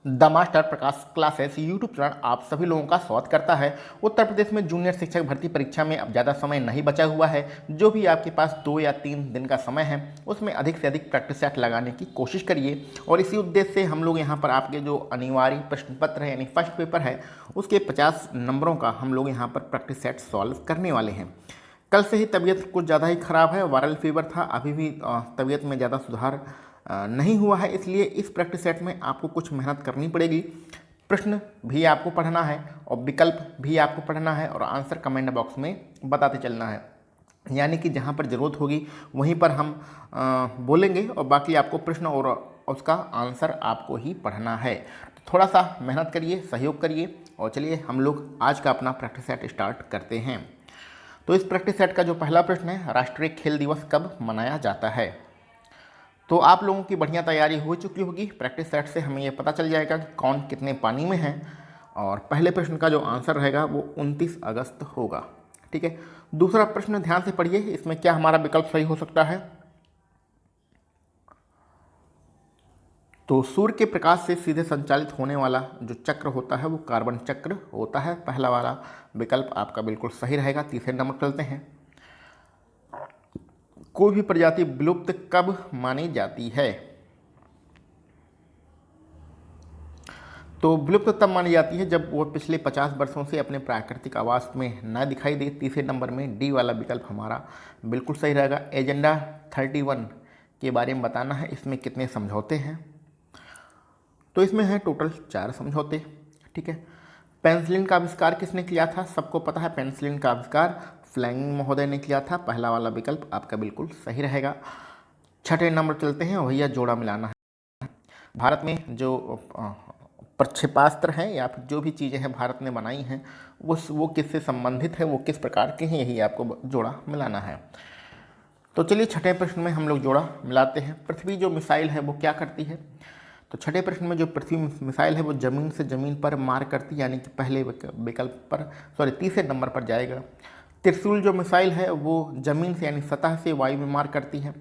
The master Prakash classes YouTube channel आप सभी लोगों का स्वागत करता है। उत्तर प्रदेश में जूनियर शिक्षक भर्ती परीक्षा में अब ज़्यादा समय नहीं बचा हुआ है। जो भी आपके पास 2 या 3 दिन का समय है उसमें अधिक से अधिक प्रैक्टिस सेट लगाने की कोशिश करिए। और इसी उद्देश्य से हम लोग यहाँ पर आपके जो अनिवार्य प्रश्न पत्र है यानी फर्स्ट पेपर है उसके 50 नंबरों का हम लोग यहाँ पर प्रैक्टिस सेट सॉल्व करने वाले हैं। कल से ही तबीयत कुछ ज़्यादा ही ख़राब है, वायरल फीवर था, अभी भी तबीयत में ज़्यादा सुधार नहीं हुआ है, इसलिए इस प्रैक्टिस सेट में आपको कुछ मेहनत करनी पड़ेगी। प्रश्न भी आपको पढ़ना है और विकल्प भी आपको पढ़ना है और आंसर कमेंट बॉक्स में बताते चलना है। यानी कि जहाँ पर ज़रूरत होगी वहीं पर हम बोलेंगे और बाकी आपको प्रश्न और उसका आंसर आपको ही पढ़ना है। तो थोड़ा सा मेहनत करिए, सहयोग करिए और चलिए हम लोग आज का अपना प्रैक्टिस सेट स्टार्ट करते हैं। तो इस प्रैक्टिस सेट का जो पहला प्रश्न है, राष्ट्रीय खेल दिवस कब मनाया जाता है? तो आप लोगों की बढ़िया तैयारी हो चुकी होगी। प्रैक्टिस सेट से हमें ये पता चल जाएगा कि कौन कितने पानी में है और पहले प्रश्न का जो आंसर रहेगा वो 29 अगस्त होगा। ठीक है, दूसरा प्रश्न ध्यान से पढ़िए, इसमें क्या हमारा विकल्प सही हो सकता है। तो सूर्य के प्रकाश से सीधे संचालित होने वाला जो चक्र होता है वो कार्बन चक्र होता है। पहला वाला विकल्प आपका बिल्कुल सही रहेगा। तीसरे नंबर चलते हैं, कोई भी प्रजाति विलुप्त कब मानी जाती है? तो विलुप्त तब मानी जाती है जब वो पिछले 50 वर्षों से अपने प्राकृतिक आवास में न दिखाई दे। तीसरे नंबर में डी वाला विकल्प हमारा बिल्कुल सही रहेगा। एजेंडा 31 के बारे में बताना है, इसमें कितने समझौते हैं। तो इसमें है टोटल 4 समझौते। ठीक है, पेनिसिलिन का आविष्कार किसने किया था? सबको पता है पेनिसिलिन का आविष्कार फ्लेमिंग महोदय ने किया था। पहला वाला विकल्प आपका बिल्कुल सही रहेगा। छठे नंबर चलते हैं, भैया जोड़ा मिलाना है। भारत में जो प्रक्षेपास्त्र हैं या फिर जो भी चीज़ें हैं भारत ने बनाई हैं वो किससे संबंधित है, वो किस प्रकार के हैं, यही आपको जोड़ा मिलाना है। तो चलिए छठे प्रश्न में हम लोग जोड़ा मिलाते हैं। पृथ्वी जो मिसाइल है वो क्या करती है? तो छठे प्रश्न में जो पृथ्वी मिसाइल है वो ज़मीन से ज़मीन पर मार करती है, यानी कि पहले विकल्प पर तीसरे नंबर पर जाएगा। त्रिशूल जो मिसाइल है वो ज़मीन से यानी सतह से वायु में मार करती है।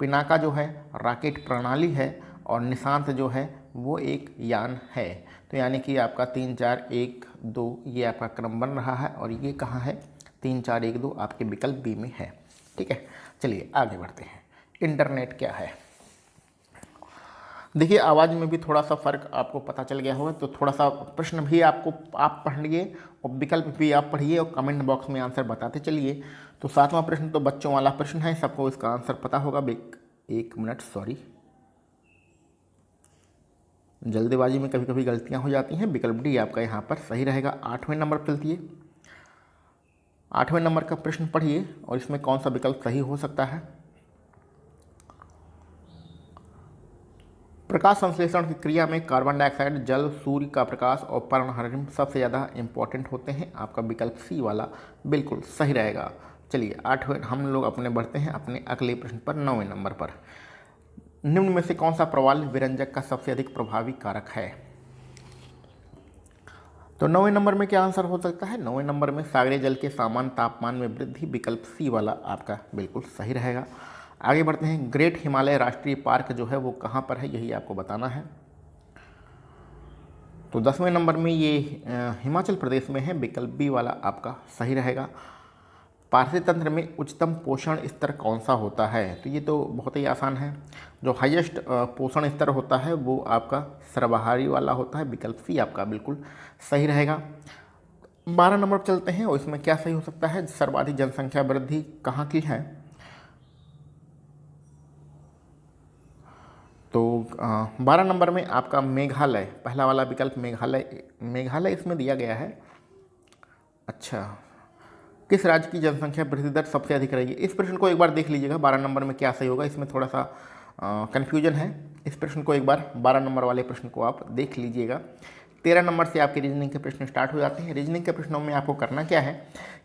पिनाका जो है रॉकेट प्रणाली है और निशांत जो है वो एक यान है। तो यानी कि आपका 3 4 1 2 ये आपका क्रम बन रहा है और ये कहाँ है? 3 4 1 2 आपके विकल्प बी में है। ठीक है, चलिए आगे बढ़ते हैं। इंटरनेट क्या है? देखिए आवाज़ में भी थोड़ा सा फ़र्क आपको पता चल गया होगा, तो थोड़ा सा प्रश्न भी आप पढ़ लिए और विकल्प भी आप पढ़िए और कमेंट बॉक्स में आंसर बताते चलिए। तो 7वां प्रश्न तो बच्चों वाला प्रश्न है, सबको इसका आंसर पता होगा। एक मिनट, सॉरी, जल्दबाजी में कभी कभी गलतियां हो जाती हैं। विकल्प डी आपका यहाँ पर सही रहेगा। 8वें नंबर पर चलती है। 8वें नंबर का प्रश्न पढ़िए और इसमें कौन सा विकल्प सही हो सकता है। प्रकाश संश्लेषण की क्रिया में कार्बन डाइऑक्साइड, जल, सूर्य का प्रकाश और पर्णहरित सबसे ज़्यादा इंपॉर्टेंट होते हैं। आपका विकल्प सी वाला बिल्कुल सही रहेगा। चलिए 8वें हम लोग अपने बढ़ते हैं अपने अगले प्रश्न पर। 9वें नंबर पर, निम्न में से कौन सा प्रवाल विरंजक का सबसे अधिक प्रभावी कारक है? तो 9वें नंबर में क्या आंसर हो सकता है? 9वें नंबर में सागरीय जल के सामान्य तापमान में वृद्धि। विकल्प सी वाला आपका बिल्कुल सही रहेगा। आगे बढ़ते हैं, ग्रेट हिमालय राष्ट्रीय पार्क जो है वो कहाँ पर है, यही आपको बताना है। तो 10वें नंबर में ये हिमाचल प्रदेश में है। विकल्प बी वाला आपका सही रहेगा। पारसी तंत्र में उच्चतम पोषण स्तर कौन सा होता है? तो ये तो बहुत ही आसान है, जो हाईएस्ट पोषण स्तर होता है वो आपका सर्वाहारी वाला होता है। विकल्प सी आपका बिल्कुल सही रहेगा। 12 नंबर पर चलते हैं और इसमें क्या सही हो सकता है? सर्वाधिक जनसंख्या वृद्धि कहाँ की है? तो 12 नंबर में आपका मेघालय, पहला वाला विकल्प मेघालय इसमें दिया गया है। अच्छा, किस राज्य की जनसंख्या वृद्धि दर सबसे अधिक रहेगी? इस प्रश्न को एक बार देख लीजिएगा 12 नंबर में क्या सही होगा, इसमें थोड़ा सा कन्फ्यूजन है। इस प्रश्न को एक बार 12 नंबर वाले प्रश्न को आप देख लीजिएगा। 13 नंबर से आपके रीजनिंग के प्रश्न स्टार्ट हो जाते हैं। रीजनिंग के प्रश्नों में आपको करना क्या है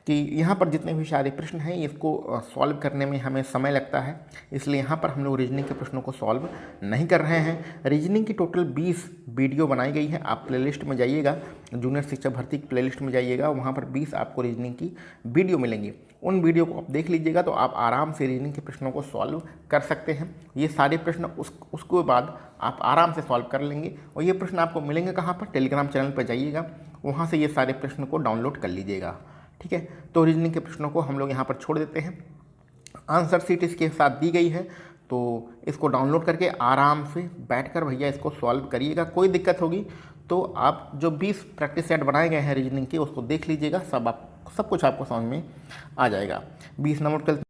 कि यहाँ पर जितने भी सारे प्रश्न हैं इसको सॉल्व करने में हमें समय लगता है, इसलिए यहाँ पर हम लोग रीजनिंग के प्रश्नों को सॉल्व नहीं कर रहे हैं। रीजनिंग की टोटल 20 वीडियो बनाई गई है। आप प्लेलिस्ट में जाइएगा, जूनियर शिक्षक भर्ती की प्लेलिस्ट में जाइएगा, वहाँ पर 20 आपको रीजनिंग की वीडियो मिलेंगी। उन वीडियो को आप देख लीजिएगा तो आप आराम से रीजनिंग के प्रश्नों को सॉल्व कर सकते हैं। ये सारे प्रश्न उसके बाद आप आराम से सॉल्व कर लेंगे। और ये प्रश्न आपको मिलेंगे कहाँ पर? टेलीग्राम चैनल पर जाइएगा, वहाँ से ये सारे प्रश्न को डाउनलोड कर लीजिएगा। ठीक है, तो रीजनिंग के प्रश्नों को हम लोग यहाँ पर छोड़ देते हैं। आंसर शीट इसके साथ दी गई है, तो इसको डाउनलोड करके आराम से बैठकर भैया इसको सॉल्व करिएगा। कोई दिक्कत होगी तो आप जो 20 प्रैक्टिस सेट बनाए गए हैं रीजनिंग के उसको देख लीजिएगा, सब कुछ आपको समझ में आ जाएगा। 20 नंबर करते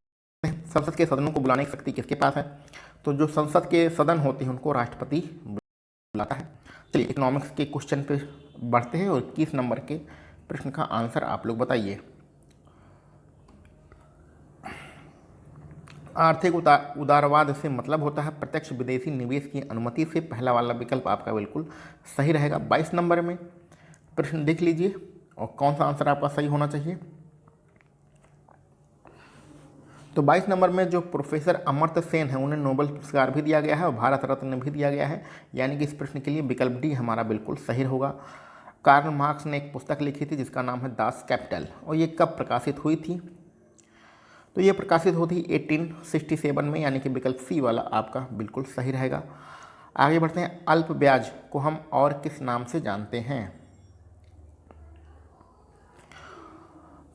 हैं। संसद के सदनों को बुलाने की शक्ति किसके पास है? तो जो संसद के सदन होते हैं उनको राष्ट्रपति बुलाता है। चलिए इकोनॉमिक्स के क्वेश्चन पे बढ़ते हैं और 21 नंबर के प्रश्न का आंसर आप लोग बताइए। आर्थिक उदारवाद से मतलब होता है प्रत्यक्ष विदेशी निवेश की अनुमति से। पहला वाला विकल्प आपका बिल्कुल सही रहेगा। 22 नंबर में प्रश्न देख लीजिए और कौन सा आंसर आपका सही होना चाहिए। तो 22 नंबर में जो प्रोफेसर अमर्त्य सेन है उन्हें नोबेल पुरस्कार भी दिया गया है और भारत रत्न भी दिया गया है, यानी कि इस प्रश्न के लिए विकल्प डी हमारा बिल्कुल सही होगा। कार्ल मार्क्स ने एक पुस्तक लिखी थी जिसका नाम है दास कैपिटल, और ये कब प्रकाशित हुई थी? तो ये प्रकाशित होती 1867 में, यानी कि विकल्प सी वाला आपका बिल्कुल सही रहेगा। आगे बढ़ते हैं। अल्प ब्याज को हम और किस नाम से जानते हैं?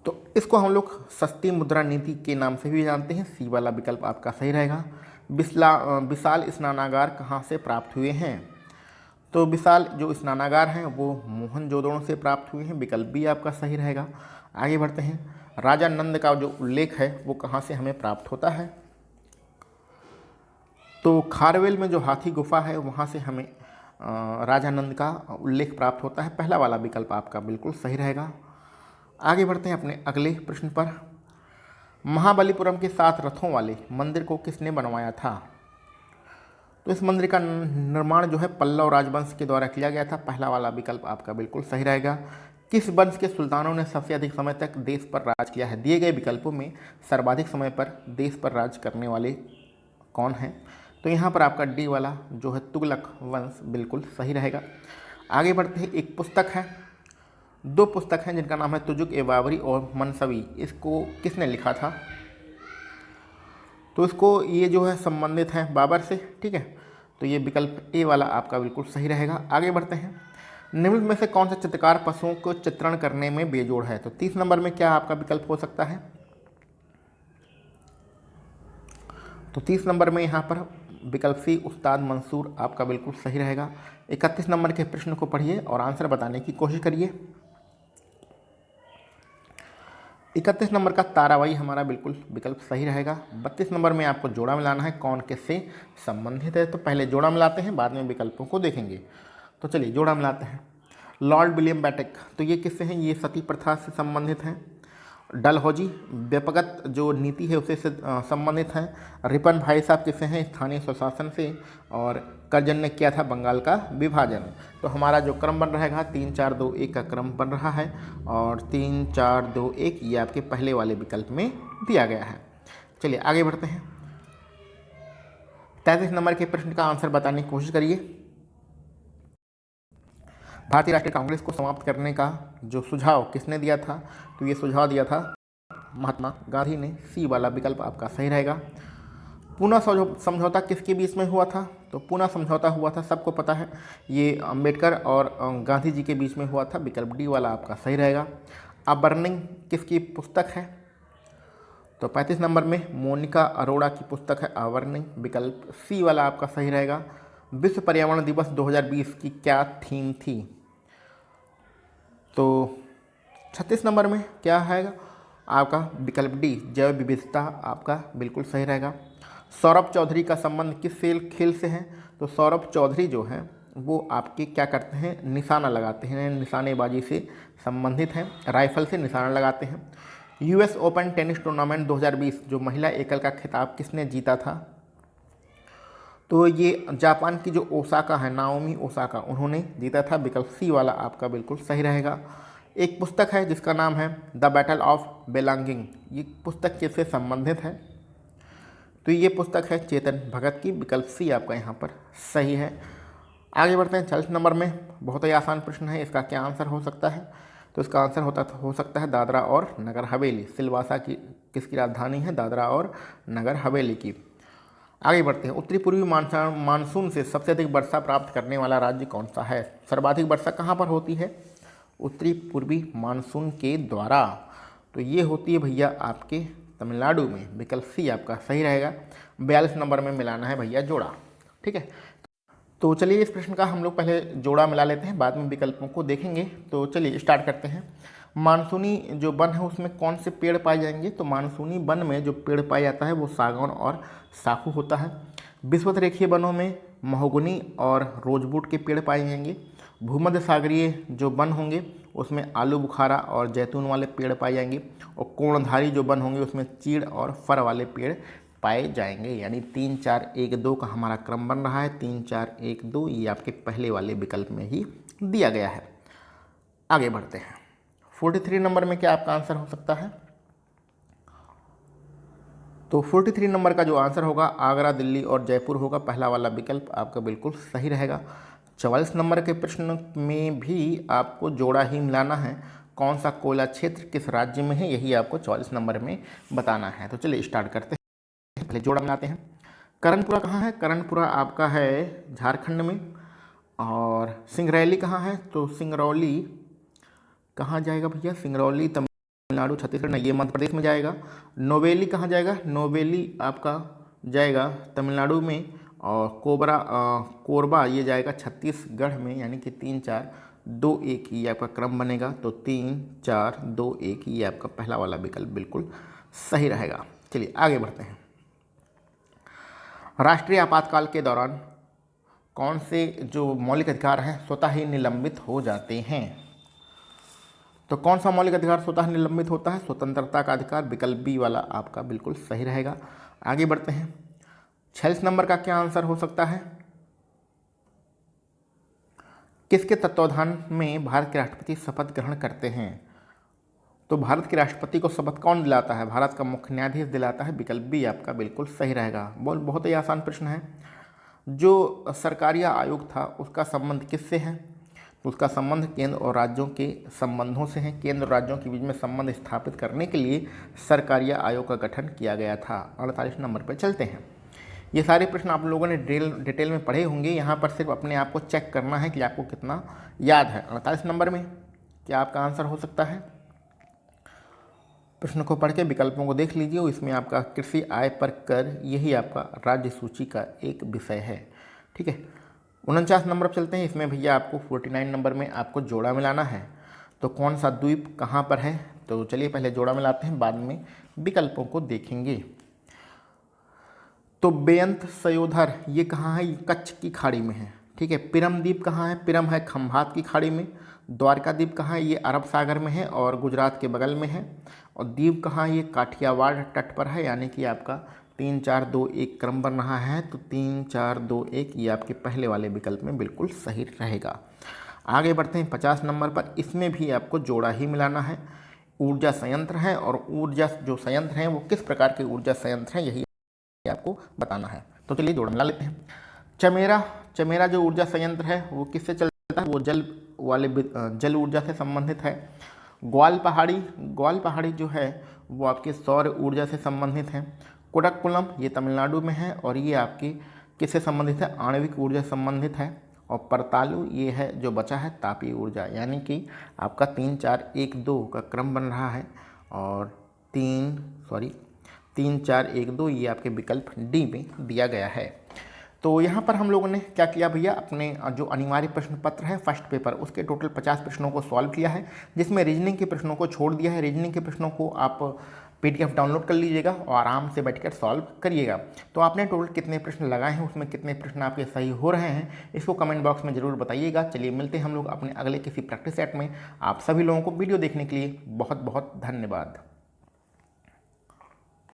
तो इसको हम लोग सस्ती मुद्रा नीति के नाम से भी जानते हैं। सी वाला विकल्प आपका सही रहेगा। विशाल स्नानागार कहाँ से प्राप्त हुए हैं? तो विशाल जो स्नानागार हैं वो मोहनजोदड़ो से प्राप्त हुए हैं, विकल्प भी आपका सही रहेगा। आगे बढ़ते हैं। राजा नंद का जो उल्लेख है वो कहाँ से हमें प्राप्त होता है? तो खारवेल में जो हाथी गुफा है वहाँ से हमें राजा नंद का उल्लेख प्राप्त होता है। पहला वाला विकल्प आपका बिल्कुल सही रहेगा। आगे बढ़ते हैं अपने अगले प्रश्न पर। महाबलीपुरम के 7 रथों वाले मंदिर को किसने बनवाया था? तो इस मंदिर का निर्माण जो है पल्लव राजवंश के द्वारा किया गया था। पहला वाला विकल्प आपका बिल्कुल सही रहेगा। किस वंश के सुल्तानों ने सबसे अधिक समय तक देश पर राज किया है? दिए गए विकल्पों में सर्वाधिक समय पर देश पर राज करने वाले कौन हैं? तो यहाँ पर आपका डी वाला जो है तुगलक वंश बिल्कुल सही रहेगा। आगे बढ़ते हैं। एक पुस्तक है, 2 पुस्तक हैं जिनका नाम है तुजुक-ए-बाबरी और मनसवी। इसको किसने लिखा था? तो इसको ये जो है संबंधित है बाबर से। ठीक है, तो ये विकल्प ए वाला आपका बिल्कुल सही रहेगा। आगे बढ़ते हैं। निम्न में से कौन सा चित्रकार पशुओं को चित्रण करने में बेजोड़ है? तो 30 नंबर में क्या आपका विकल्प हो सकता है? तो 30 नंबर में यहाँ पर विकल्प सी उस्ताद मंसूर आपका बिल्कुल सही रहेगा। 31 नंबर के प्रश्न को पढ़िए और आंसर बताने की कोशिश करिए। 31 नंबर का ताराबाई हमारा बिल्कुल विकल्प सही रहेगा। 32 नंबर में आपको जोड़ा मिलाना है, कौन किससे संबंधित है? तो पहले जोड़ा मिलाते हैं, बाद में विकल्पों को देखेंगे। तो चलिए जोड़ा मिलाते हैं। लॉर्ड विलियम बेंटिक, तो ये किससे हैं? ये सती प्रथा से संबंधित हैं। डलहौजी व्यक्तिगत जो नीति है उससे संबंधित हैं। रिपन भाई साहब किससे हैं? स्थानीय स्वशासन से। और कर्जन ने किया था बंगाल का विभाजन। तो हमारा जो क्रम बन रहेगा 3 4 2 1 का क्रम बन रहा है, और 3 4 2 1 ये आपके पहले वाले विकल्प में दिया गया है। चलिए आगे बढ़ते हैं। 33 नंबर के प्रश्न का आंसर बताने की कोशिश करिए। भारतीय राष्ट्रीय कांग्रेस को समाप्त करने का जो सुझाव किसने दिया था? तो ये सुझाव दिया था महात्मा गांधी ने। सी वाला विकल्प आपका सही रहेगा। पूना समझौता किसके बीच में हुआ था? तो पूना समझौता हुआ था, सबको पता है, ये अंबेडकर और गांधी जी के बीच में हुआ था। विकल्प डी वाला आपका सही रहेगा। अ बर्निंग किसकी पुस्तक है? तो 35 नंबर में मोनिका अरोड़ा की पुस्तक है अ बर्निंग, विकल्प सी वाला आपका सही रहेगा। विश्व पर्यावरण दिवस 2020 की क्या थीम थी? तो 36 नंबर में क्या है आपका? विकल्प डी जैव विविधता आपका बिल्कुल सही रहेगा। सौरभ चौधरी का संबंध किस खेल से है? तो सौरभ चौधरी जो है वो आपके क्या करते हैं? निशाना लगाते हैं, निशानेबाजी से संबंधित हैं, राइफल से निशाना लगाते हैं। यूएस ओपन टेनिस टूर्नामेंट 2020 जो महिला एकल का खिताब किसने जीता था? तो ये जापान की जो ओसाका है, नाओमी ओसाका, उन्होंने जीता था। विकल्प सी वाला आपका बिल्कुल सही रहेगा। एक पुस्तक है जिसका नाम है द बैटल ऑफ बेलांगिंग, ये पुस्तक किससे संबंधित है? तो ये पुस्तक है चेतन भगत की, विकल्प सी आपका यहाँ पर सही है। आगे बढ़ते हैं 40 नंबर में, बहुत ही आसान प्रश्न है, इसका क्या आंसर हो सकता है? तो इसका आंसर हो सकता है दादरा और नगर हवेली। सिलवासा की किसकी राजधानी है? दादरा और नगर हवेली की। आगे बढ़ते हैं, उत्तरी पूर्वी मानसून से सबसे अधिक वर्षा प्राप्त करने वाला राज्य कौन सा है? सर्वाधिक वर्षा कहाँ पर होती है उत्तरी पूर्वी मानसून के द्वारा? तो ये होती है भैया आपके तमिलनाडु में, विकल्प सी आपका सही रहेगा। 42 नंबर में मिलाना है भैया जोड़ा, ठीक है। तो चलिए इस प्रश्न का हम लोग पहले जोड़ा मिला लेते हैं, बाद में विकल्पों को देखेंगे। तो चलिए स्टार्ट करते हैं। मानसूनी जो वन है उसमें कौन से पेड़ पाए जाएंगे? तो मानसूनी वन में जो पेड़ पाया जाता है वो सागौन और साखू होता है। विषुवत रेखीय वनों में महोगनी और रोजबूट के पेड़ पाए जाएंगे। भूमध्य सागरीय जो वन होंगे उसमें आलू बुखारा और जैतून वाले पेड़ पाए जाएंगे। और कोणधारी जो वन होंगे उसमें चीड़ और फर वाले पेड़ पाए जाएंगे। यानी 3 4 1 2 का हमारा क्रम बन रहा है। 3 4 1 2 ये आपके पहले वाले विकल्प में ही दिया गया है। आगे बढ़ते हैं, 43 नंबर में क्या आपका आंसर हो सकता है? तो 43 नंबर का जो आंसर होगा आगरा, दिल्ली और जयपुर होगा। पहला वाला विकल्प आपका बिल्कुल सही रहेगा। 44 नंबर के प्रश्न में भी आपको जोड़ा ही मिलाना है। कौन सा कोयला क्षेत्र किस राज्य में है, यही आपको 44 नंबर में बताना है। तो चलिए स्टार्ट करते हैं, पहले जोड़ा मिलाते हैं। करणपुरा कहाँ है? करणपुरा आपका है झारखंड में। और सिंगरौली कहाँ है? तो सिंगरौली कहाँ जाएगा भैया? सिंगरौली तमिलनाडु, छत्तीसगढ़ नहीं, ये मध्य प्रदेश में जाएगा। नोवेली कहाँ जाएगा? नोवेली आपका जाएगा तमिलनाडु में। और कोरबा ये जाएगा छत्तीसगढ़ में। यानी कि 3 4 2 1 ये आपका क्रम बनेगा। तो 3 4 2 1 ये आपका पहला वाला विकल्प बिल्कुल सही रहेगा। चलिए आगे बढ़ते हैं। राष्ट्रीय आपातकाल के दौरान कौन से जो मौलिक अधिकार हैं स्वतः ही निलंबित हो जाते हैं? तो कौन सा मौलिक अधिकार स्वतः निलंबित होता है? स्वतंत्रता का अधिकार, विकल्प बी वाला आपका बिल्कुल सही रहेगा। आगे बढ़ते हैं, 46 नंबर का क्या आंसर हो सकता है? किसके तत्वाधान में भारत के राष्ट्रपति शपथ ग्रहण करते हैं? तो भारत के राष्ट्रपति को शपथ कौन दिलाता है? भारत का मुख्य न्यायाधीश दिलाता है। विकल्प बी आपका बिल्कुल सही रहेगा। बहुत ही आसान प्रश्न है। जो सरकारिया आयोग था उसका संबंध किससे है? तो उसका संबंध केंद्र और राज्यों के संबंधों से है। केंद्र और राज्यों के बीच में संबंध स्थापित करने के लिए सरकारिया आयोग का गठन किया गया था। 48 नंबर पर चलते हैं। ये सारे प्रश्न आप लोगों ने डिटेल में पढ़े होंगे। यहाँ पर सिर्फ अपने आप को चेक करना है कि आपको कितना याद है। 48 नंबर में क्या आपका आंसर हो सकता है? प्रश्न को पढ़ के विकल्पों को देख लीजिए। इसमें आपका कृषि, आय पर कर, यही आपका राज्य सूची का एक विषय है, ठीक है। 49 नंबर पर चलते हैं। इसमें भैया आपको 49 नंबर में आपको जोड़ा मिलाना है। तो कौन सा द्वीप कहाँ पर है? तो चलिए पहले जोड़ा मिलाते हैं, बाद में विकल्पों को देखेंगे। तो बेअंत सयोधर ये कहाँ है? ये कच्छ की खाड़ी में है, ठीक है। पिरम द्वीप कहाँ है? पिरम है खंभात की खाड़ी में। द्वारका द्वीप कहाँ है? ये अरब सागर में है और गुजरात के बगल में है। और द्वीप कहाँ है? ये काठियावाड़ तट पर है। यानी कि आपका 3 4 2 1 क्रम बन रहा है। तो 3 4 2 1 ये आपके पहले वाले विकल्प में बिल्कुल सही रहेगा। आगे बढ़ते हैं 50 नंबर पर। इसमें भी आपको जोड़ा ही मिलाना है। ऊर्जा संयंत्र है और ऊर्जा जो संयंत्र हैं वो किस प्रकार के ऊर्जा संयंत्र हैं यही आपको बताना है। तो चलिए जोड़ा मिला लेते हैं। चमेरा जो ऊर्जा संयंत्र है वो किससे चलता है? वो जल ऊर्जा से संबंधित है। ग्वाल पहाड़ी जो है वो आपके सौर ऊर्जा से संबंधित है। कुडक्कुलम ये तमिलनाडु में है और ये आपके किससे संबंधित है? आणविक ऊर्जा से संबंधित है। और परतालु ये है जो बचा है तापीय ऊर्जा। यानी कि आपका 3 4 1 2 का क्रम बन रहा है। और 3 4 1 2 ये आपके विकल्प डी में दिया गया है। तो यहाँ पर हम लोगों ने क्या किया भैया, अपने जो अनिवार्य प्रश्न पत्र है फर्स्ट पेपर उसके टोटल 50 प्रश्नों को सॉल्व किया है, जिसमें रीजनिंग के प्रश्नों को छोड़ दिया है। रीजनिंग के प्रश्नों को आप PDF डाउनलोड कर लीजिएगा और आराम से बैठकर सॉल्व करिएगा। तो आपने टोटल कितने प्रश्न लगाए हैं, उसमें कितने प्रश्न आपके सही हो रहे हैं, इसको कमेंट बॉक्स में ज़रूर बताइएगा। चलिए मिलते हैं हम लोग अपने अगले किसी प्रैक्टिस सेट में। आप सभी लोगों को वीडियो देखने के लिए बहुत बहुत धन्यवाद।